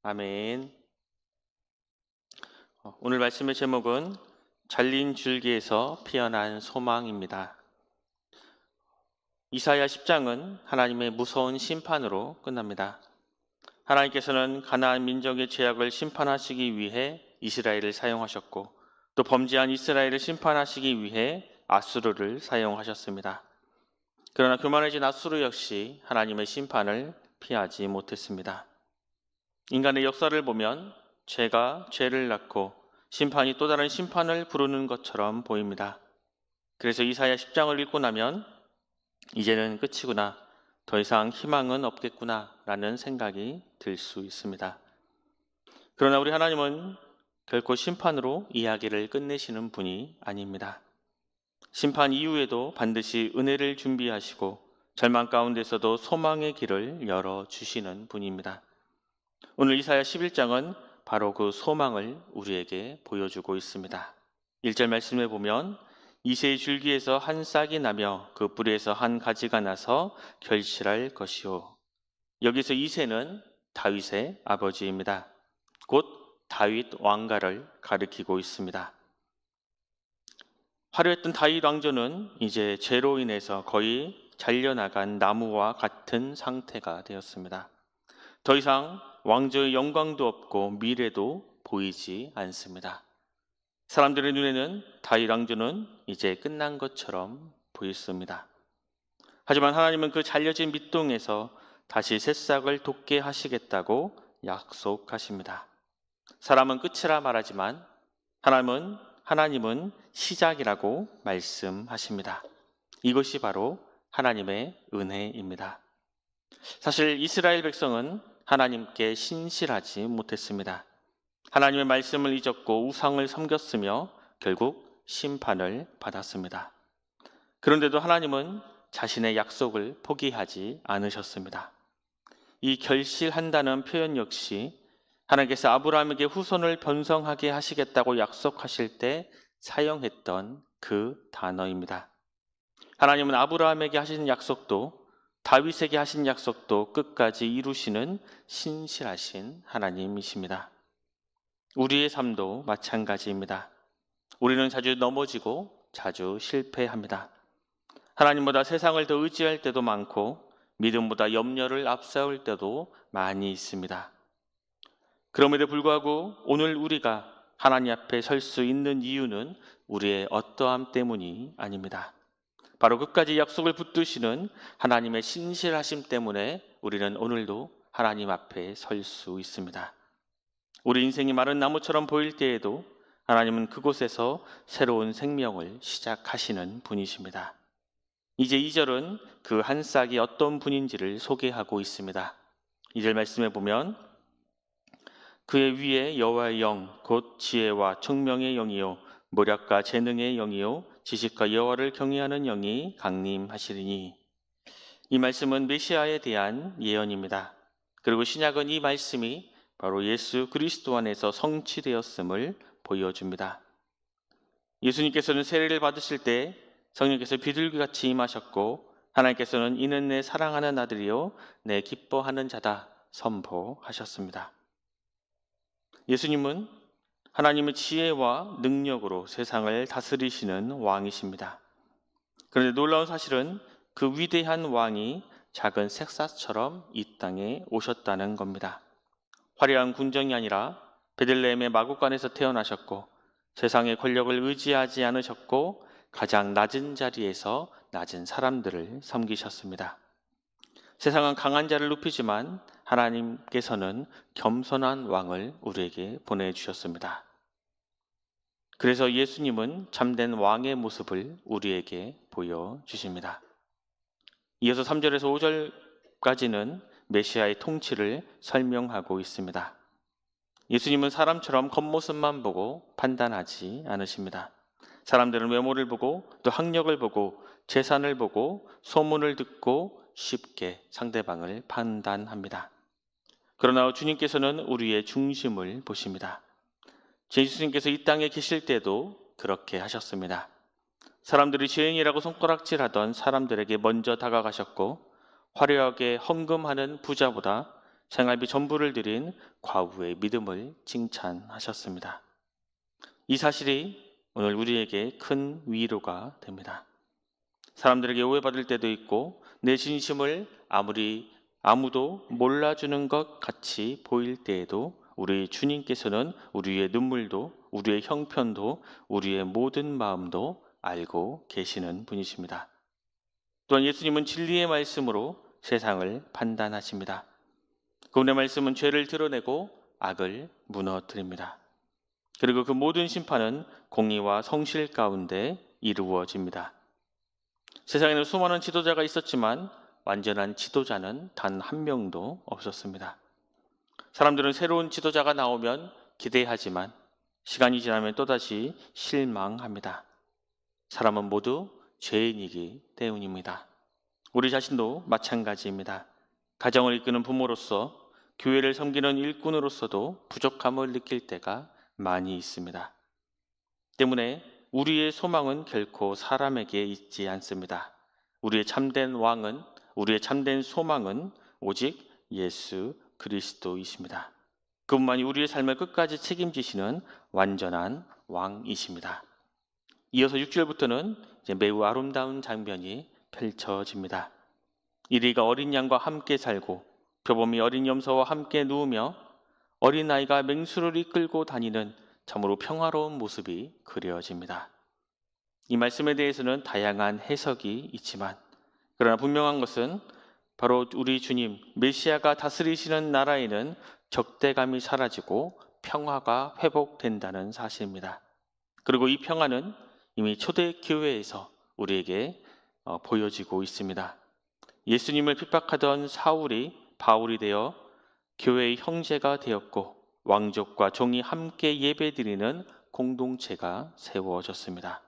아멘. 오늘 말씀의 제목은 잘린 줄기에서 피어난 소망입니다. 이사야 10장은 하나님의 무서운 심판으로 끝납니다. 하나님께서는 가나안 민족의 죄악을 심판하시기 위해 이스라엘을 사용하셨고, 또 범죄한 이스라엘을 심판하시기 위해 아수르를 사용하셨습니다. 그러나 교만해진 아수르 역시 하나님의 심판을 피하지 못했습니다. 인간의 역사를 보면 죄가 죄를 낳고 심판이 또 다른 심판을 부르는 것처럼 보입니다. 그래서 이사야 10장을 읽고 나면 이제는 끝이구나, 더 이상 희망은 없겠구나 라는 생각이 들 수 있습니다. 그러나 우리 하나님은 결코 심판으로 이야기를 끝내시는 분이 아닙니다. 심판 이후에도 반드시 은혜를 준비하시고 절망 가운데서도 소망의 길을 열어주시는 분입니다. 오늘 이사야 11장은 바로 그 소망을 우리에게 보여주고 있습니다. 1절 말씀에 보면 이새의 줄기에서 한 싹이 나며 그 뿌리에서 한 가지가 나서 결실할 것이요. 여기서 이새는 다윗의 아버지입니다. 곧 다윗 왕가를 가리키고 있습니다. 화려했던 다윗 왕조는 이제 죄로 인해서 거의 잘려나간 나무와 같은 상태가 되었습니다. 더 이상 왕조의 영광도 없고 미래도 보이지 않습니다. 사람들의 눈에는 다윗 왕조는 이제 끝난 것처럼 보였습니다. 하지만 하나님은 그 잘려진 밑동에서 다시 새싹을 돋게 하시겠다고 약속하십니다. 사람은 끝이라 말하지만 하나님은 시작이라고 말씀하십니다. 이것이 바로 하나님의 은혜입니다. 사실 이스라엘 백성은 하나님께 신실하지 못했습니다. 하나님의 말씀을 잊었고 우상을 섬겼으며 결국 심판을 받았습니다. 그런데도 하나님은 자신의 약속을 포기하지 않으셨습니다. 이 결실한다는 표현 역시 하나님께서 아브라함에게 후손을 번성하게 하시겠다고 약속하실 때 사용했던 그 단어입니다. 하나님은 아브라함에게 하신 약속도 다윗에게 하신 약속도 끝까지 이루시는 신실하신 하나님이십니다. 우리의 삶도 마찬가지입니다. 우리는 자주 넘어지고 자주 실패합니다. 하나님보다 세상을 더 의지할 때도 많고 믿음보다 염려를 앞세울 때도 많이 있습니다. 그럼에도 불구하고 오늘 우리가 하나님 앞에 설 수 있는 이유는 우리의 어떠함 때문이 아닙니다. 바로 끝까지 약속을 붙드시는 하나님의 신실하심 때문에 우리는 오늘도 하나님 앞에 설 수 있습니다. 우리 인생이 마른 나무처럼 보일 때에도 하나님은 그곳에서 새로운 생명을 시작하시는 분이십니다. 이제 2절은 그 한 싹이 어떤 분인지를 소개하고 있습니다. 2절 말씀에 보면 그의 위에 여호와의 영, 곧 지혜와 총명의 영이요 모략과 재능의 영이요 지식과 여호와를 경외하는 영이 강림하시리니. 이 말씀은 메시아에 대한 예언입니다. 그리고 신약은 이 말씀이 바로 예수 그리스도 안에서 성취되었음을 보여줍니다. 예수님께서는 세례를 받으실 때 성령께서 비둘기같이 임하셨고 하나님께서는 이는 내 사랑하는 아들이요 내 기뻐하는 자다 선포하셨습니다. 예수님은 하나님의 지혜와 능력으로 세상을 다스리시는 왕이십니다. 그런데 놀라운 사실은 그 위대한 왕이 작은 색사처럼 이 땅에 오셨다는 겁니다. 화려한 궁정이 아니라 베들레헴의 마구간에서 태어나셨고 세상의 권력을 의지하지 않으셨고 가장 낮은 자리에서 낮은 사람들을 섬기셨습니다. 세상은 강한 자를 높이지만 하나님께서는 겸손한 왕을 우리에게 보내주셨습니다. 그래서 예수님은 참된 왕의 모습을 우리에게 보여주십니다. 이어서 3절에서 5절까지는 메시아의 통치를 설명하고 있습니다. 예수님은 사람처럼 겉모습만 보고 판단하지 않으십니다. 사람들은 외모를 보고 또 학력을 보고 재산을 보고 소문을 듣고 쉽게 상대방을 판단합니다. 그러나 주님께서는 우리의 중심을 보십니다. 예수님께서 이 땅에 계실 때도 그렇게 하셨습니다. 사람들이 죄인이라고 손가락질하던 사람들에게 먼저 다가가셨고 화려하게 헌금하는 부자보다 생활비 전부를 드린 과부의 믿음을 칭찬하셨습니다. 이 사실이 오늘 우리에게 큰 위로가 됩니다. 사람들에게 오해받을 때도 있고 내 진심을 아무도 몰라주는 것 같이 보일 때에도 우리 주님께서는 우리의 눈물도, 우리의 형편도, 우리의 모든 마음도 알고 계시는 분이십니다. 또한 예수님은 진리의 말씀으로 세상을 판단하십니다. 그분의 말씀은 죄를 드러내고 악을 무너뜨립니다. 그리고 그 모든 심판은 공의와 성실 가운데 이루어집니다. 세상에는 수많은 지도자가 있었지만 완전한 지도자는 단 한 명도 없었습니다. 사람들은 새로운 지도자가 나오면 기대하지만 시간이 지나면 또다시 실망합니다. 사람은 모두 죄인이기 때문입니다. 우리 자신도 마찬가지입니다. 가정을 이끄는 부모로서, 교회를 섬기는 일꾼으로서도 부족함을 느낄 때가 많이 있습니다. 때문에 우리의 소망은 결코 사람에게 있지 않습니다. 우리의 참된 왕은, 우리의 참된 소망은 오직 예수 그리스도이십니다. 그분만이 우리의 삶을 끝까지 책임지시는 완전한 왕이십니다. 이어서 6절부터는 매우 아름다운 장면이 펼쳐집니다. 이리가 어린 양과 함께 살고 표범이 어린 염소와 함께 누우며 어린아이가 맹수를 이끌고 다니는 참으로 평화로운 모습이 그려집니다. 이 말씀에 대해서는 다양한 해석이 있지만 그러나 분명한 것은 바로 우리 주님 메시아가 다스리시는 나라에는 적대감이 사라지고 평화가 회복된다는 사실입니다. 그리고 이 평화는 이미 초대교회에서 우리에게 보여지고 있습니다. 예수님을 핍박하던 사울이 바울이 되어 교회의 형제가 되었고 왕족과 종이 함께 예배드리는 공동체가 세워졌습니다.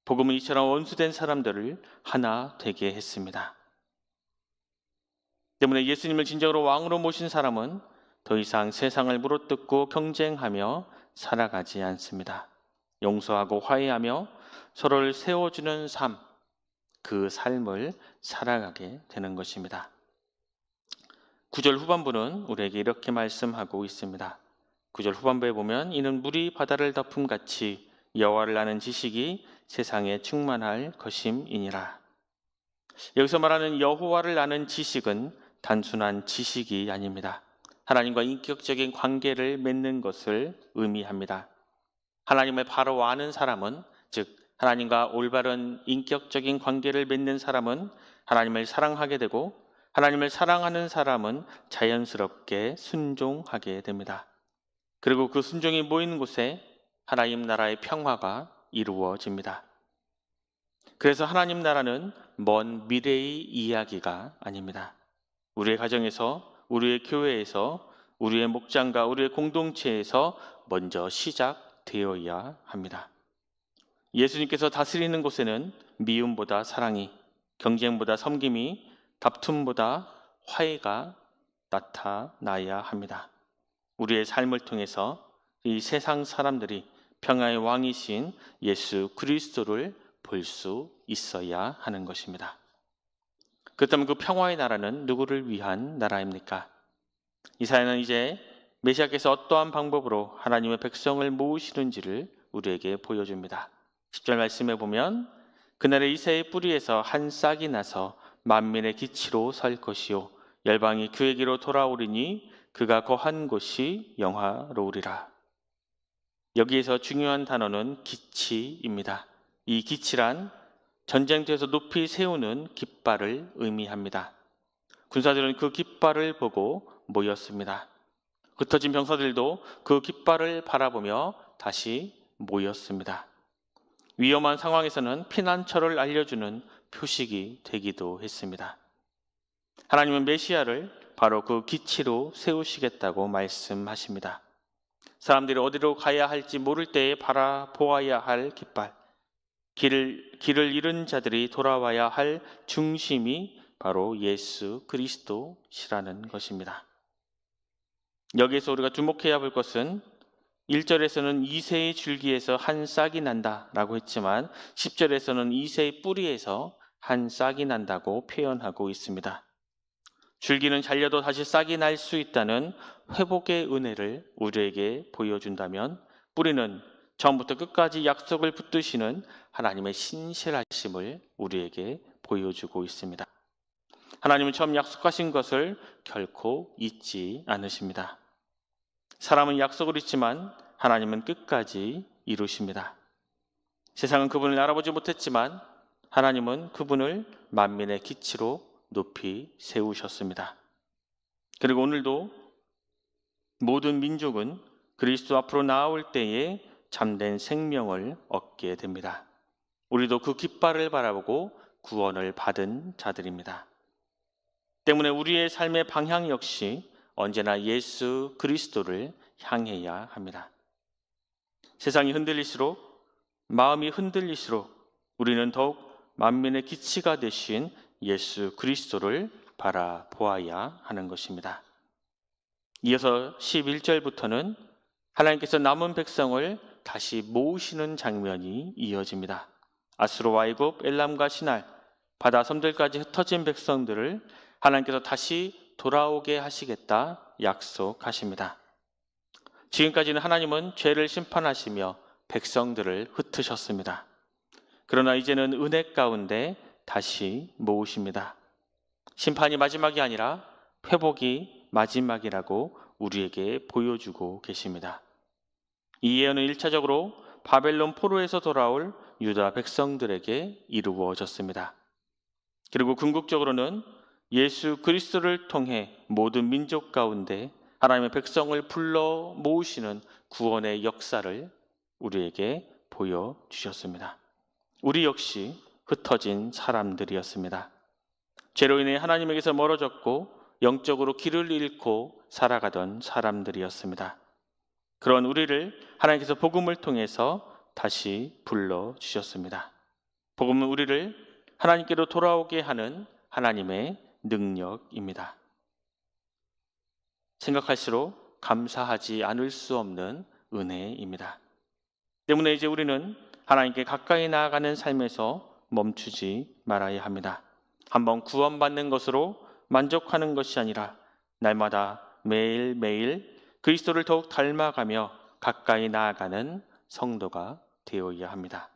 복음은 이처럼 원수된 사람들을 하나 되게 했습니다. 때문에 예수님을 진정으로 왕으로 모신 사람은 더 이상 세상을 물어뜯고 경쟁하며 살아가지 않습니다. 용서하고 화해하며 서로를 세워주는 삶, 그 삶을 살아가게 되는 것입니다. 9절 후반부는 우리에게 이렇게 말씀하고 있습니다. 9절 후반부에 보면 이는 물이 바다를 덮음같이 여호와를 아는 지식이 세상에 충만할 것임이니라. 여기서 말하는 여호와를 아는 지식은 단순한 지식이 아닙니다. 하나님과 인격적인 관계를 맺는 것을 의미합니다. 하나님을 바로 아는 사람은, 즉 하나님과 올바른 인격적인 관계를 맺는 사람은 하나님을 사랑하게 되고 하나님을 사랑하는 사람은 자연스럽게 순종하게 됩니다. 그리고 그 순종이 모이는 곳에 하나님 나라의 평화가 이루어집니다. 그래서 하나님 나라는 먼 미래의 이야기가 아닙니다. 우리의 가정에서, 우리의 교회에서, 우리의 목장과 우리의 공동체에서 먼저 시작되어야 합니다. 예수님께서 다스리는 곳에는 미움보다 사랑이, 경쟁보다 섬김이, 다툼보다 화해가 나타나야 합니다. 우리의 삶을 통해서 이 세상 사람들이 평화의 왕이신 예수 그리스도를 볼 수 있어야 하는 것입니다. 그렇다면 그 평화의 나라는 누구를 위한 나라입니까? 이사야는 이제 메시아께서 어떠한 방법으로 하나님의 백성을 모으시는지를 우리에게 보여줍니다. 10절 말씀에 보면 그날에 이새의 뿌리에서 한 싹이 나서 만민의 기치로 설 것이요 열방이 그에게로 돌아오리니 그가 거한 곳이 영화로우리라. 여기에서 중요한 단어는 기치입니다. 이 기치란 전쟁터에서 높이 세우는 깃발을 의미합니다. 군사들은 그 깃발을 보고 모였습니다. 흩어진 병사들도 그 깃발을 바라보며 다시 모였습니다. 위험한 상황에서는 피난처를 알려주는 표식이 되기도 했습니다. 하나님은 메시아를 바로 그 기치로 세우시겠다고 말씀하십니다. 사람들이 어디로 가야 할지 모를 때에 바라보아야 할 깃발, 길을 잃은 자들이 돌아와야 할 중심이 바로 예수 그리스도시라는 것입니다. 여기에서 우리가 주목해야 할 것은 1절에서는 이새의 줄기에서 한 싹이 난다라고 했지만 10절에서는 이새의 뿌리에서 한 싹이 난다고 표현하고 있습니다. 줄기는 잘려도 다시 싹이 날 수 있다는 회복의 은혜를 우리에게 보여준다면, 뿌리는 처음부터 끝까지 약속을 붙드시는 하나님의 신실하심을 우리에게 보여주고 있습니다. 하나님은 처음 약속하신 것을 결코 잊지 않으십니다. 사람은 약속을 잊지만 하나님은 끝까지 이루십니다. 세상은 그분을 알아보지 못했지만 하나님은 그분을 만민의 기치로 높이 세우셨습니다. 그리고 오늘도 모든 민족은 그리스도 앞으로 나아올 때에 참된 생명을 얻게 됩니다. 우리도 그 깃발을 바라보고 구원을 받은 자들입니다. 때문에 우리의 삶의 방향 역시 언제나 예수 그리스도를 향해야 합니다. 세상이 흔들릴수록, 마음이 흔들릴수록 우리는 더욱 만민의 기치가 되신 예수 그리스도를 바라보아야 하는 것입니다. 이어서 11절부터는 하나님께서 남은 백성을 다시 모으시는 장면이 이어집니다. 아수르와 애굽, 엘람과 시날, 바다 섬들까지 흩어진 백성들을 하나님께서 다시 돌아오게 하시겠다 약속하십니다. 지금까지는 하나님은 죄를 심판하시며 백성들을 흩으셨습니다. 그러나 이제는 은혜 가운데 다시 모으십니다. 심판이 마지막이 아니라 회복이 마지막이라고 우리에게 보여주고 계십니다. 이 예언은 1차적으로 바벨론 포로에서 돌아올 유다 백성들에게 이루어졌습니다. 그리고 궁극적으로는 예수 그리스도를 통해 모든 민족 가운데 하나님의 백성을 불러 모으시는 구원의 역사를 우리에게 보여주셨습니다. 우리 역시 흩어진 사람들이었습니다. 죄로 인해 하나님에게서 멀어졌고 영적으로 길을 잃고 살아가던 사람들이었습니다. 그런 우리를 하나님께서 복음을 통해서 다시 불러주셨습니다. 복음은 우리를 하나님께로 돌아오게 하는 하나님의 능력입니다. 생각할수록 감사하지 않을 수 없는 은혜입니다. 때문에 이제 우리는 하나님께 가까이 나아가는 삶에서 멈추지 말아야 합니다. 한번 구원받는 것으로 만족하는 것이 아니라 날마다 매일매일 그리스도를 더욱 닮아가며 가까이 나아가는 성도가 되어야 합니다.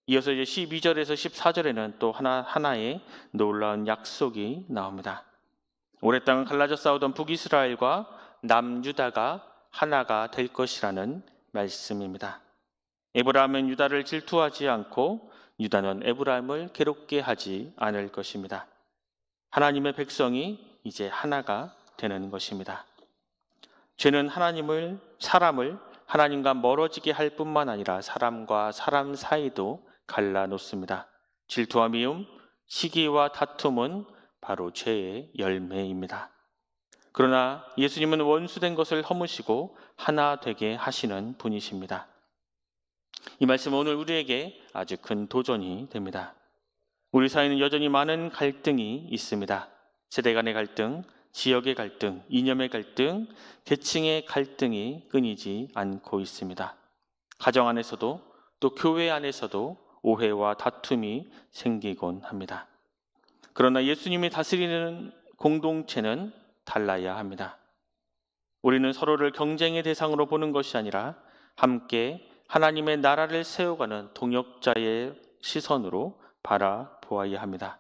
이어서 이제 12절에서 14절에는 또 하나의 놀라운 약속이 나옵니다. 오랫동안 갈라져 싸우던 북이스라엘과 남유다가 하나가 될 것이라는 말씀입니다. 에브라임은 유다를 질투하지 않고 유다는 에브라임을 괴롭게 하지 않을 것입니다. 하나님의 백성이 이제 하나가 되는 것입니다. 죄는 사람을 하나님과 멀어지게 할 뿐만 아니라 사람과 사람 사이도 갈라놓습니다. 질투와 미움, 시기와 다툼은 바로 죄의 열매입니다. 그러나 예수님은 원수된 것을 허무시고 하나 되게 하시는 분이십니다. 이 말씀은 오늘 우리에게 아주 큰 도전이 됩니다. 우리 사이에는 여전히 많은 갈등이 있습니다. 세대 간의 갈등, 지역의 갈등, 이념의 갈등, 계층의 갈등이 끊이지 않고 있습니다. 가정 안에서도 또 교회 안에서도 오해와 다툼이 생기곤 합니다. 그러나 예수님이 다스리는 공동체는 달라야 합니다. 우리는 서로를 경쟁의 대상으로 보는 것이 아니라 함께 하나님의 나라를 세워가는 동역자의 시선으로 바라보아야 합니다.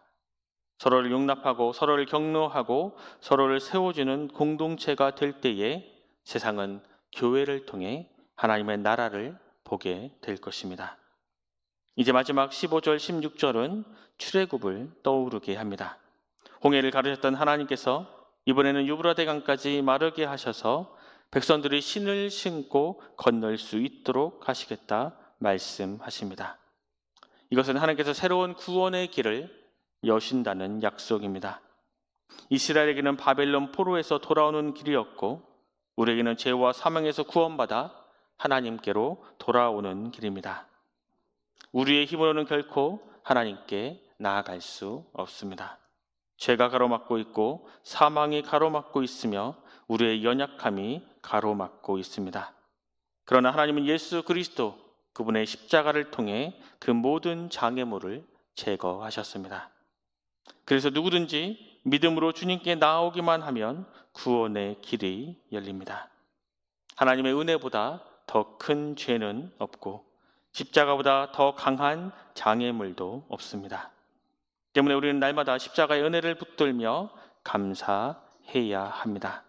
서로를 용납하고 서로를 격려하고 서로를 세워주는 공동체가 될 때에 세상은 교회를 통해 하나님의 나라를 보게 될 것입니다. 이제 마지막 15절, 16절은 출애굽을 떠오르게 합니다. 홍해를 가르셨던 하나님께서 이번에는 유브라데강까지 마르게 하셔서 백성들이 신을 신고 건널 수 있도록 하시겠다 말씀하십니다. 이것은 하나님께서 새로운 구원의 길을 여신다는 약속입니다. 이스라엘에게는 바벨론 포로에서 돌아오는 길이었고 우리에게는 죄와 사망에서 구원받아 하나님께로 돌아오는 길입니다. 우리의 힘으로는 결코 하나님께 나아갈 수 없습니다. 죄가 가로막고 있고 사망이 가로막고 있으며 우리의 연약함이 가로막고 있습니다. 그러나 하나님은 예수 그리스도 그분의 십자가를 통해 그 모든 장애물을 제거하셨습니다. 그래서 누구든지 믿음으로 주님께 나아오기만 하면 구원의 길이 열립니다. 하나님의 은혜보다 더 큰 죄는 없고 십자가보다 더 강한 장애물도 없습니다. 때문에 우리는 날마다 십자가의 은혜를 붙들며 감사해야 합니다.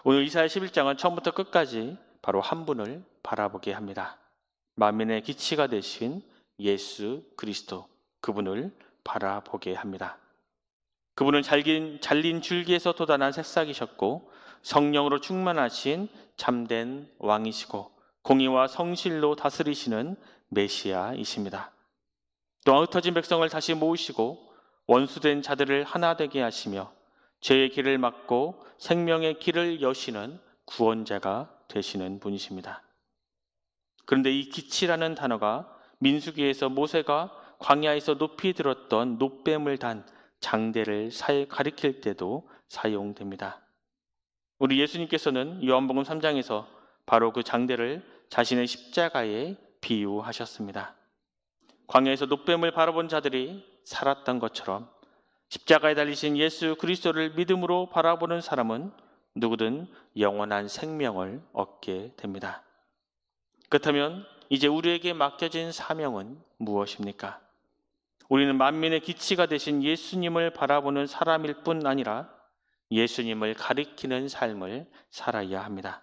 오늘 이사야 11장은 처음부터 끝까지 바로 한 분을 바라보게 합니다. 만민의 기치가 되신 예수 그리스도, 그분을 바라보게 합니다. 그분은 잘린 줄기에서 돋아난 새싹이셨고 성령으로 충만하신 참된 왕이시고 공의와 성실로 다스리시는 메시아이십니다. 또한 흩어진 백성을 다시 모으시고 원수된 자들을 하나 되게 하시며 죄의 길을 막고 생명의 길을 여시는 구원자가 되시는 분이십니다. 그런데 이 기치라는 단어가 민수기에서 모세가 광야에서 높이 들었던 놋뱀을 단 장대를 가리킬 때도 사용됩니다. 우리 예수님께서는 요한복음 3장에서 바로 그 장대를 자신의 십자가에 비유하셨습니다. 광야에서 놋뱀을 바라본 자들이 살았던 것처럼 십자가에 달리신 예수 그리스도를 믿음으로 바라보는 사람은 누구든 영원한 생명을 얻게 됩니다. 그렇다면 이제 우리에게 맡겨진 사명은 무엇입니까? 우리는 만민의 기치가 되신 예수님을 바라보는 사람일 뿐 아니라 예수님을 가리키는 삶을 살아야 합니다.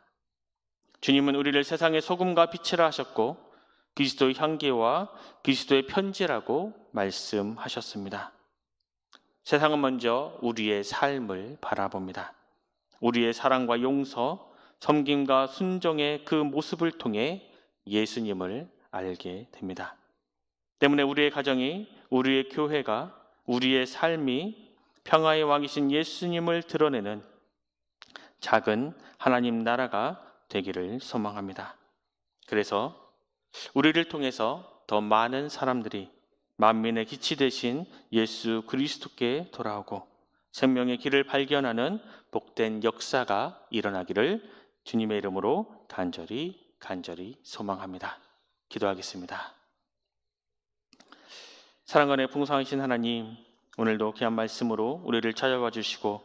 주님은 우리를 세상의 소금과 빛이라 하셨고 그리스도의 향기와 그리스도의 편지라고 말씀하셨습니다. 세상은 먼저 우리의 삶을 바라봅니다. 우리의 사랑과 용서, 섬김과 순종의 그 모습을 통해 예수님을 알게 됩니다. 때문에 우리의 가정이, 우리의 교회가, 우리의 삶이 평화의 왕이신 예수님을 드러내는 작은 하나님 나라가 되기를 소망합니다. 그래서 우리를 통해서 더 많은 사람들이 만민의 기치 되신 예수 그리스도께 돌아오고 생명의 길을 발견하는 복된 역사가 일어나기를 주님의 이름으로 간절히 소망합니다. 기도하겠습니다. 사랑간에 풍성하신 하나님, 오늘도 귀한 말씀으로 우리를 찾아와 주시고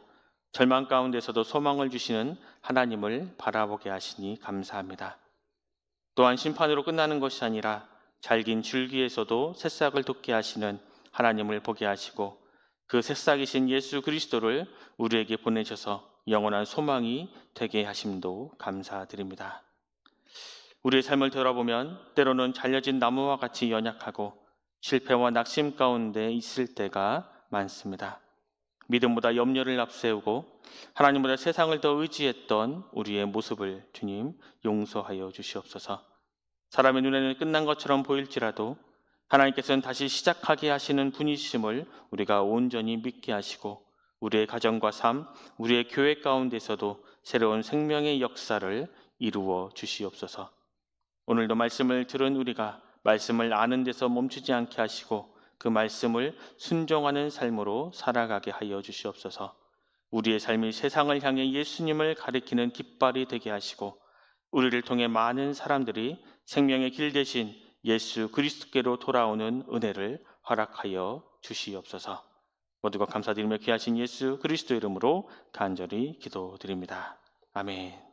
절망 가운데서도 소망을 주시는 하나님을 바라보게 하시니 감사합니다. 또한 심판으로 끝나는 것이 아니라 잘긴 줄기에서도 새싹을 돋게 하시는 하나님을 보게 하시고 그 새싹이신 예수 그리스도를 우리에게 보내셔서 영원한 소망이 되게 하심도 감사드립니다. 우리의 삶을 돌아보면 때로는 잘려진 나무와 같이 연약하고 실패와 낙심 가운데 있을 때가 많습니다. 믿음보다 염려를 앞세우고 하나님보다 세상을 더 의지했던 우리의 모습을 주님 용서하여 주시옵소서. 사람의 눈에는 끝난 것처럼 보일지라도 하나님께서는 다시 시작하게 하시는 분이심을 우리가 온전히 믿게 하시고 우리의 가정과 삶, 우리의 교회 가운데서도 새로운 생명의 역사를 이루어 주시옵소서. 오늘도 말씀을 들은 우리가 말씀을 아는 데서 멈추지 않게 하시고 그 말씀을 순종하는 삶으로 살아가게 하여 주시옵소서. 우리의 삶이 세상을 향해 예수님을 가리키는 깃발이 되게 하시고 우리를 통해 많은 사람들이 생명의 길 대신 예수 그리스도께로 돌아오는 은혜를 허락하여 주시옵소서. 모두가 감사드리며 귀하신 예수 그리스도 이름으로 간절히 기도드립니다. 아멘.